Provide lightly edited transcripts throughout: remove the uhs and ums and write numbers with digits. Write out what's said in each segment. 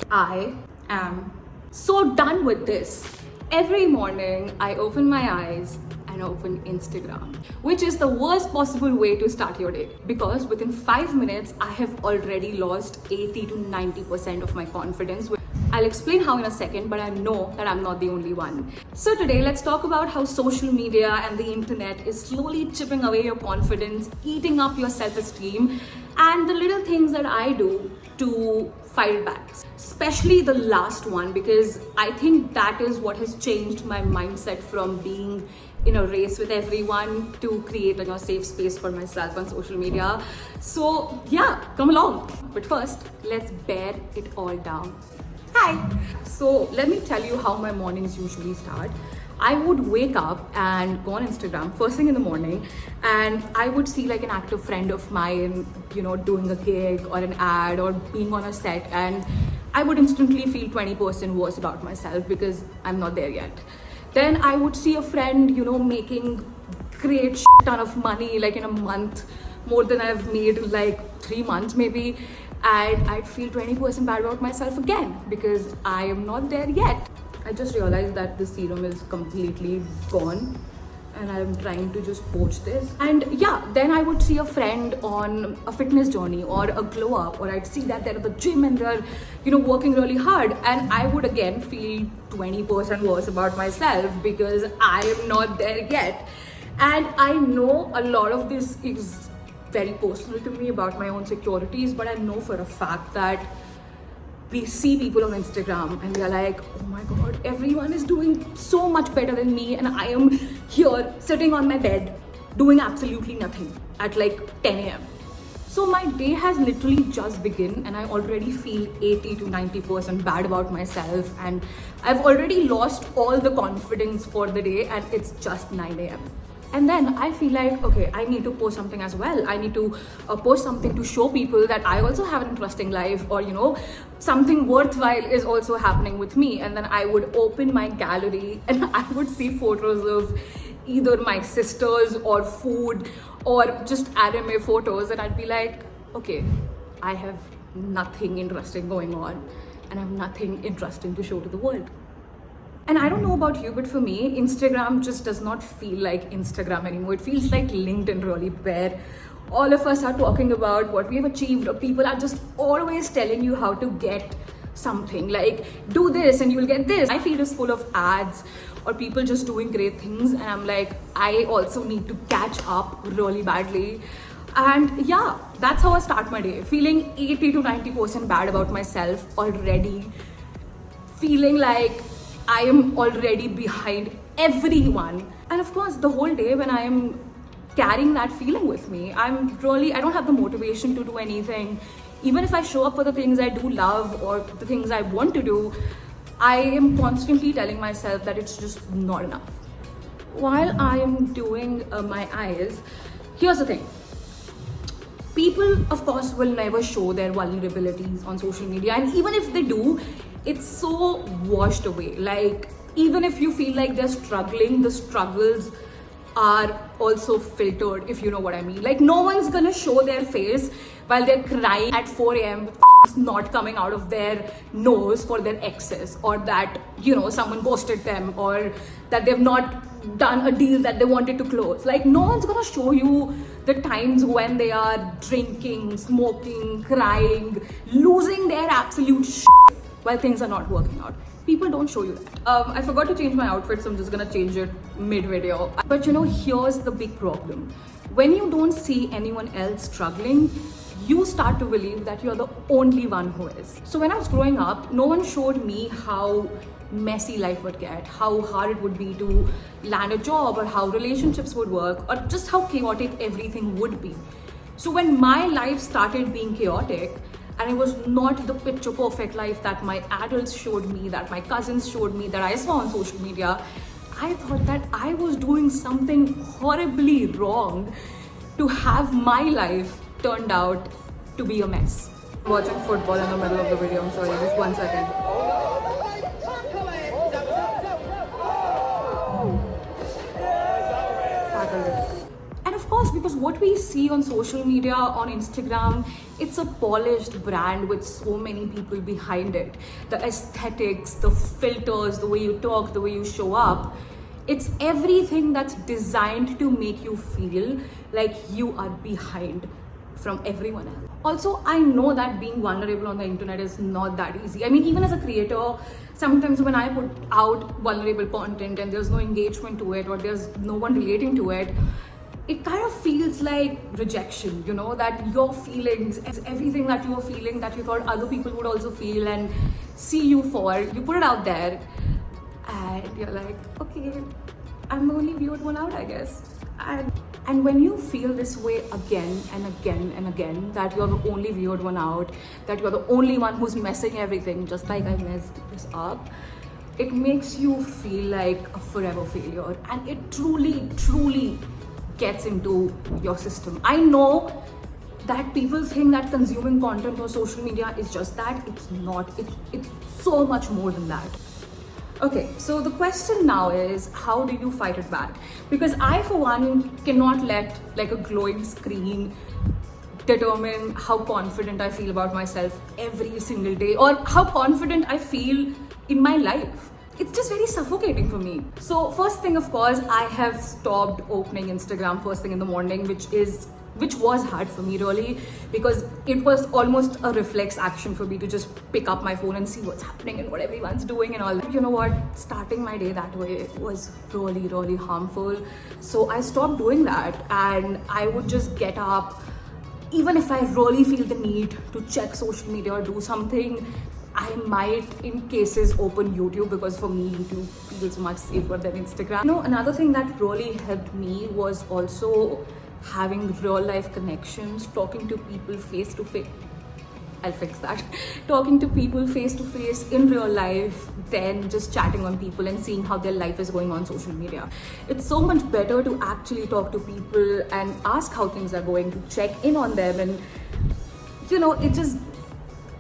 I am so done with this. Every morning, I open my eyes and open Instagram, which is the worst possible way to start your day because within 5 minutes, I have already lost 80 to 90% of my confidence. I'll explain how in a second, but I know that I'm not the only one. So today, let's talk about how social media and the internet is slowly chipping away your confidence, eating up your self-esteem, and the little things that I do to fight it back. Especially the last one, because I think that is what has changed my mindset from being in a race with everyone to creating a safe space for myself on social media. So yeah, come along. But first, let's bear it all down. Hi! So let me tell you how my mornings usually start. I would wake up and go on Instagram first thing in the morning, and I would see like an active friend of mine, doing a gig or an ad or being on a set, and I would instantly feel 20% worse about myself because I'm not there yet. Then I would see a friend, making great ton of money like in a month, more than I've made in like 3 months maybe, and I'd feel 20% bad about myself again because I am not there yet. I just realized that the serum is completely gone and I'm trying to just poach this. And yeah, then I would see a friend on a fitness journey or a glow up, or I'd see that they're at the gym and they're, working really hard, and I would again feel 20% worse about myself because I am not there yet. And I know a lot of this is very personal to me about my own insecurities, but I know for a fact that we see people on Instagram and we are like, oh my god, everyone is doing so much better than me, and I am here sitting on my bed doing absolutely nothing at like 10 a.m. So my day has literally just begun and I already feel 80 to 90% bad about myself, and I've already lost all the confidence for the day and it's just 9 a.m. And then I feel like, okay, I need to post something as well. I need to post something to show people that I also have an interesting life, or, something worthwhile is also happening with me. And then I would open my gallery and I would see photos of either my sisters or food or just anime photos. And I'd be like, okay, I have nothing interesting going on and I have nothing interesting to show to the world. And I don't know about you, but for me, Instagram just does not feel like Instagram anymore. It feels like LinkedIn really, where all of us are talking about what we have achieved, or people are just always telling you how to get something, like do this and you'll get this. My feed is full of ads or people just doing great things, and I'm like, I also need to catch up really badly. And yeah, that's how I start my day, feeling 80 to 90% bad about myself already, feeling like I am already behind everyone. And of course, the whole day when I am carrying that feeling with me, I don't have the motivation to do anything. Even if I show up for the things I do love or the things I want to do, I am constantly telling myself that it's just not enough. While I am doing my eyes, here's the thing. People, of course, will never show their vulnerabilities on social media, and even if they do, it's so washed away. Like, even if you feel like they're struggling, the struggles are also filtered, if you know what I mean. Like, no one's gonna show their face while they're crying at 4 a.m. with not coming out of their nose for their exes, or that someone ghosted them, or that they've not done a deal that they wanted to close. Like, no one's gonna show you the times when they are drinking, smoking, crying, losing their absolute shit while things are not working out. People don't show you that. I forgot to change my outfit, so I'm just gonna change it mid-video. But here's the big problem. When you don't see anyone else struggling, you start to believe that you're the only one who is. So when I was growing up, no one showed me how messy life would get, how hard it would be to land a job, or how relationships would work, or just how chaotic everything would be. So when my life started being chaotic, and it was not the picture perfect life that my adults showed me, that my cousins showed me, that I saw on social media, I thought that I was doing something horribly wrong to have my life turned out to be a mess. Watching football in the middle of the video, I'm sorry, just 1 second. And of course, because what we see on social media, on Instagram, it's a polished brand with so many people behind it. The aesthetics, the filters, the way you talk, the way you show up, it's everything that's designed to make you feel like you are behind from everyone else. Also, I know that being vulnerable on the internet is not that easy. I mean, even as a creator, sometimes when I put out vulnerable content and there's no engagement to it or there's no one relating to it, it kind of feels like rejection, you know, that your feelings, everything that you were feeling that you thought other people would also feel and see you for, you put it out there and you're like, okay, I'm the only viewed one out, I guess. And when you feel this way again and again and again, that you're the only weird one out, that you're the only one who's messing everything, just like I messed this up, it makes you feel like a forever failure. And it truly, truly gets into your system. I know that people think that consuming content on social media is just that. It's not. It's so much more than that. Okay, so the question now is, how do you fight it back? Because I, for one, cannot let like a glowing screen determine how confident I feel about myself every single day or how confident I feel in my life. It's just very suffocating for me. So first thing, of course, I have stopped opening Instagram first thing in the morning, which was hard for me really, because it was almost a reflex action for me to just pick up my phone and see what's happening and what everyone's doing and all that. You know what, starting my day that way was really, really harmful. So I stopped doing that and I would just get up, even if I really feel the need to check social media or do something, I might in cases open YouTube, because for me YouTube feels much safer than Instagram. You know, another thing that really helped me was also having real life connections, talking to people face to face. I'll fix that. Talking to people face to face in real life than just chatting on people and seeing how their life is going on social media. It's so much better to actually talk to people and ask how things are going, to check in on them, and you know,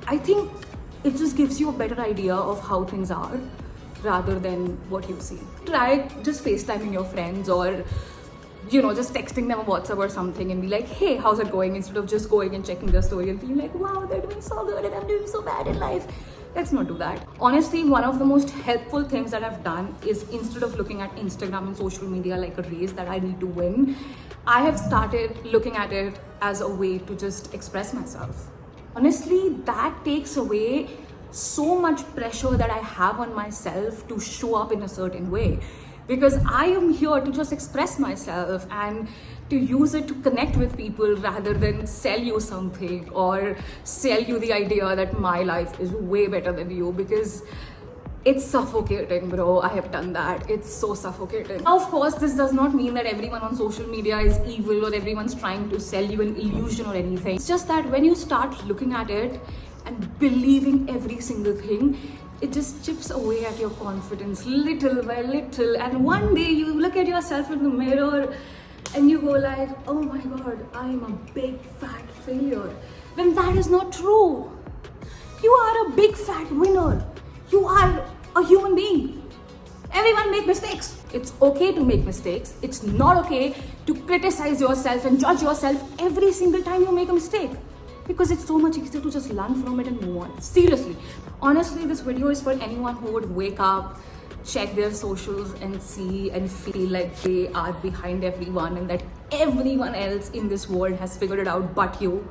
I think it just gives you a better idea of how things are rather than what you see. Try just FaceTiming your friends or, you know, just texting them a WhatsApp or something and be like, hey, how's it going? Instead of just going and checking their story and feeling like, wow, they're doing so good and I'm doing so bad in life. Let's not do that. Honestly, one of the most helpful things that I've done is, instead of looking at Instagram and social media like a race that I need to win, I have started looking at it as a way to just express myself. Honestly, that takes away so much pressure that I have on myself to show up in a certain way, because I am here to just express myself and to use it to connect with people rather than sell you something or sell you the idea that my life is way better than you, because it's suffocating, bro. I have done that. It's so suffocating. Now, of course, this does not mean that everyone on social media is evil or everyone's trying to sell you an illusion or anything. It's just that when you start looking at it and believing every single thing, it just chips away at your confidence little by little. And one day you look at yourself in the mirror and you go like, oh my God, I'm a big fat failure. When that is not true. You are a big fat winner. You are a human being. Everyone make mistakes. It's okay to make mistakes. It's not okay to criticize yourself and judge yourself every single time you make a mistake, because it's so much easier to just learn from it and move on. Seriously. Honestly, this video is for anyone who would wake up, check their socials and see and feel like they are behind everyone and that everyone else in this world has figured it out but you.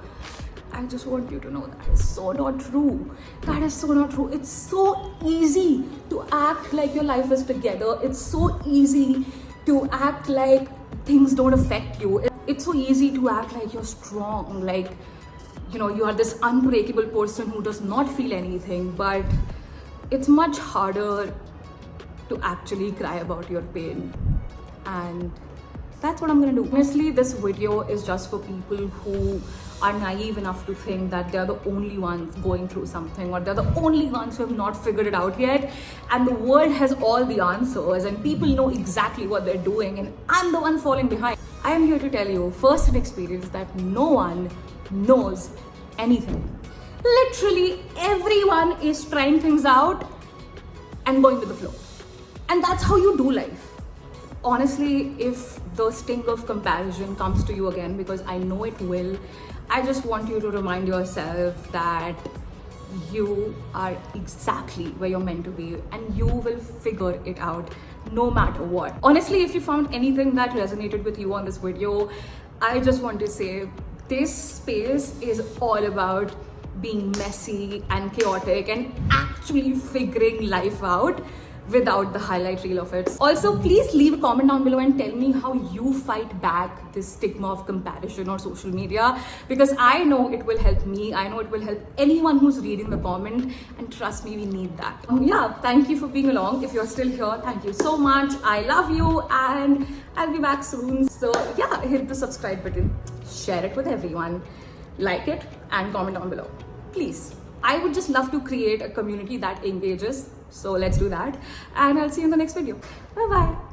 I just want you to know that is so not true. That is so not true. It's so easy to act like your life is together. It's so easy to act like things don't affect you. It's so easy to act like you're strong, like, you know, you are this unbreakable person who does not feel anything, but it's much harder to actually cry about your pain. And that's what I'm gonna do. Honestly, this video is just for people who are naive enough to think that they're the only ones going through something, or they're the only ones who have not figured it out yet, and the world has all the answers and people know exactly what they're doing and I'm the one falling behind. I am here to tell you first-hand experience that no one knows anything. Literally everyone is trying things out and going with the flow, and that's how you do life. honestly, if the sting of comparison comes to you again, because I know it will, I just want you to remind yourself that you are exactly where you're meant to be and you will figure it out no matter what. Honestly, if you found anything that resonated with you on this video, I just want to say this space is all about being messy and chaotic and actually figuring life out without the highlight reel of it. Also, please leave a comment down below and tell me how you fight back this stigma of comparison on social media, because I know it will help me. I know it will help anyone who's reading the comment, and trust me, we need that. Yeah, thank you for being along. If you're still here, thank you so much. I love you and I'll be back soon. So yeah, hit the subscribe button, share it with everyone, like it and comment down below. Please. I would just love to create a community that engages. So let's do that. And I'll see you in the next video. Bye bye.